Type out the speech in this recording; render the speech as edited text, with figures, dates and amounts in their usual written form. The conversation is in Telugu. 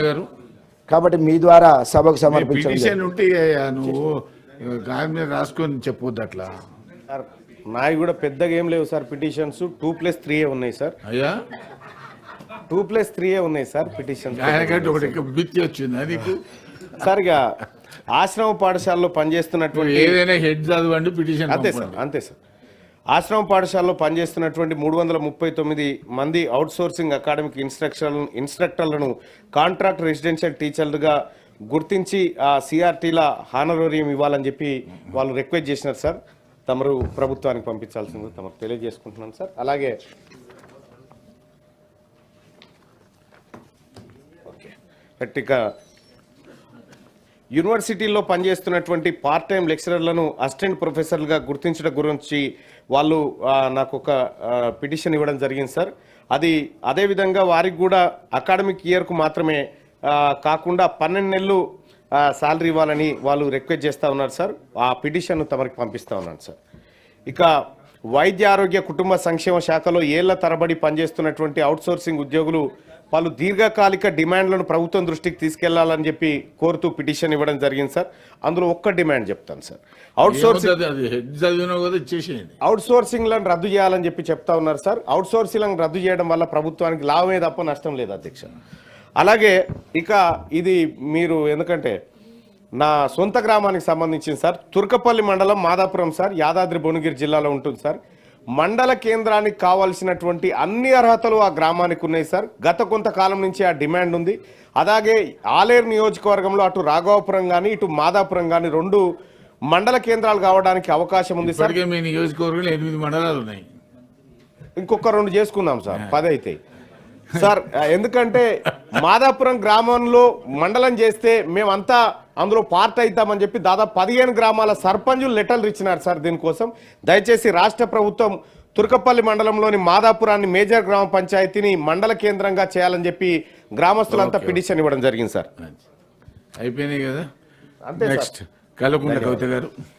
గారు కాబట్టి మీ ద్వారా సభకు సమర్పించండి. పిటిషన్ ఉంటే నువ్వు గాయం మీద రాసుకొని చెప్పొద్దు అట్లా. సార్ నాయి కూడా పెద్దగా ఏం లేవు సార్. పిటిషన్స్ 2+3 ఉన్నాయి సార్. అయ్యా 2+3 ఉన్నాయి సార్ పిటిషన్స్. ఆయనకంటే ఒకటి బిత్తి వచ్చింది నీకు సార్. ఇక ఆశ్రమ పాఠశాలలో పనిచేస్తున్నటువంటి ఏదైనా హెడ్ చదవండి పిటిషన్ అంతే సార్, అంతే సార్. ఆశ్రమ పాఠశాలలో పనిచేస్తున్నటువంటి 339 మంది అవుట్ సోర్సింగ్ అకాడమిక్ ఇన్స్ట్రక్టర్లను కాంట్రాక్ట్ రెసిడెన్షియల్ టీచర్లుగా గుర్తించి ఆ సిఆర్టీల హానరోరియం ఇవ్వాలని చెప్పి వాళ్ళు రిక్వెస్ట్ చేసినారు సార్. తమరు ప్రభుత్వానికి పంపించాల్సింది తమకు తెలియజేసుకుంటున్నాను సార్. అలాగే ఇక యూనివర్సిటీల్లో పనిచేస్తున్నటువంటి పార్ట్ టైం లెక్చరర్లను అసిస్టెంట్ ప్రొఫెసర్లుగా గుర్తించడం గురించి వాళ్ళు నాకు ఒక పిటిషన్ ఇవ్వడం జరిగింది సార్. అది అదేవిధంగా వారికి కూడా అకాడమిక్ ఇయర్కు మాత్రమే కాకుండా 12 నెలలు శాలరీ ఇవ్వాలని వాళ్ళు రిక్వెస్ట్ చేస్తూ ఉన్నారు సార్. ఆ పిటిషన్ తమరికి పంపిస్తూ ఉన్నాను సార్. ఇక వైద్య ఆరోగ్య కుటుంబ సంక్షేమ శాఖలో ఏళ్ల తరబడి పనిచేస్తున్నటువంటి అవుట్సోర్సింగ్ ఉద్యోగులు వాళ్ళు దీర్ఘకాలిక డిమాండ్లను ప్రభుత్వం దృష్టికి తీసుకెళ్లాలని చెప్పి కోరుతూ పిటిషన్ ఇవ్వడం జరిగింది సార్. అందులో ఒక్క డిమాండ్ చెప్తాను సార్. అవుట్ సోర్సింగ్లను రద్దు చేయాలని చెప్పి చెప్తా ఉన్నారు సార్. అవుట్ సోర్సింగ్లను రద్దు చేయడం వల్ల ప్రభుత్వానికి లాభమే తప్ప నష్టం లేదు అధ్యక్ష. అలాగే ఇక ఇది మీరు ఎందుకంటే నా సొంత గ్రామానికి సంబంధించింది సార్. తుర్కపల్లి మండలం మాదాపురం సార్, యాదాద్రి భువనగిరి జిల్లాలో ఉంటుంది సార్. మండల కేంద్రానికి కావాల్సినటువంటి అన్ని అర్హతలు ఆ గ్రామానికి ఉన్నాయి సార్. గత కొంతకాలం నుంచి ఆ డిమాండ్ ఉంది. అలాగే ఆలేరు నియోజకవర్గంలో అటు రాఘవాపురం కానీ ఇటు మాదాపురం కానీ 2 మండల కేంద్రాలు కావడానికి అవకాశం ఉంది సార్. మీ నియోజకవర్గంలో 8 మండలాలు ఉన్నాయి. ఇంకొక 2 చేసుకుందాం సార్, 10 అవుతాయి సార్. ఎందుకంటే మాదాపురం గ్రామంలో మండలం చేస్తే మేమంతా అందులో పార్ట్ అవుతామని చెప్పి దాదాపు 15 గ్రామాల సర్పంచులు లెటర్లు ఇచ్చినారు సార్. దీనికోసం దయచేసి రాష్ట్ర ప్రభుత్వం తుర్కపల్లి మండలంలోని మాదాపురాన్ని మేజర్ గ్రామ పంచాయతీని మండల కేంద్రంగా చేయాలని చెప్పి గ్రామస్తులంతా పిటిషన్ ఇవ్వడం జరిగింది సార్. అయిపోయినాయి కదా. అంతే నెక్స్ట్ కల్వకుంట్ల కవిత గారు.